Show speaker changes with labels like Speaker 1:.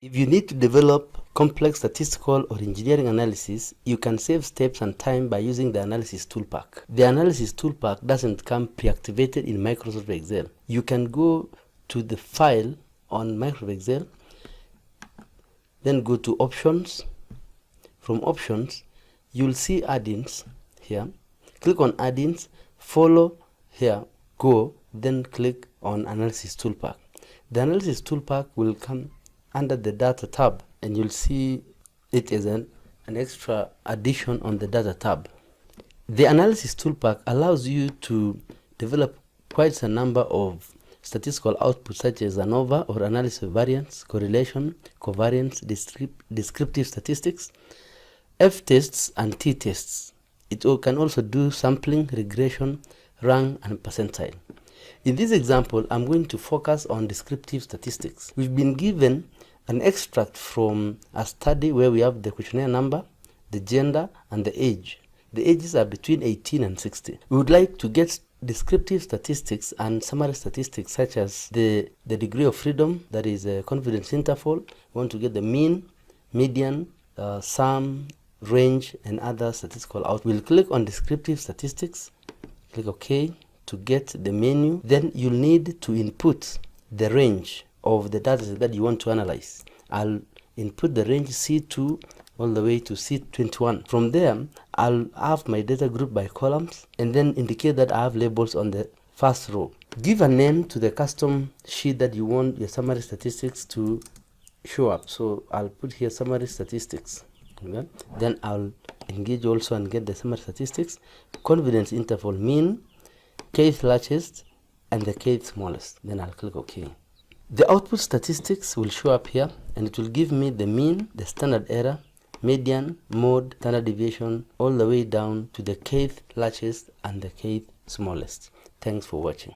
Speaker 1: If you need to develop complex statistical or engineering analysis, you can save steps and time by using the Analysis Toolpak. The Analysis Toolpak doesn't come pre-activated in Microsoft Excel. You can go to the file on Microsoft Excel, then go to Options. From Options, you'll see Add-ins here. Click on Add-ins, follow here, go, then click on Analysis Toolpak. The Analysis Toolpak will come under the Data tab, and you'll see it as an extra addition on the Data tab. The Analysis Toolpak allows you to develop quite a number of statistical outputs such as ANOVA or analysis of variance, correlation, covariance, descriptive statistics, F-tests and T-tests. It can also do sampling, regression, rank, and percentile. In this example, I'm going to focus on descriptive statistics. We've been given an extract from a study where we have the questionnaire number, the gender, and the age. The ages are between 18 and 60. We would like to get descriptive statistics and summary statistics such as the degree of freedom, that is a confidence interval. We want to get the mean, median, sum, range, and other statistical outputs. We'll click on descriptive statistics, click OK to get the menu. Then you'll need to input the range of the data that you want to analyze. I'll input the range C2 all the way to C21. From there, I'll have my data group by columns and then indicate that I have labels on the first row. Give a name to the custom sheet that you want your summary statistics to show up. So I'll put here summary statistics. Okay. Then I'll engage also and get the summary statistics, confidence interval mean, kth largest, and the kth smallest. Then I'll click OK. The output statistics will show up here, and it will give me the mean, the standard error, median, mode, standard deviation, all the way down to the kth largest and the kth smallest. Thanks for watching.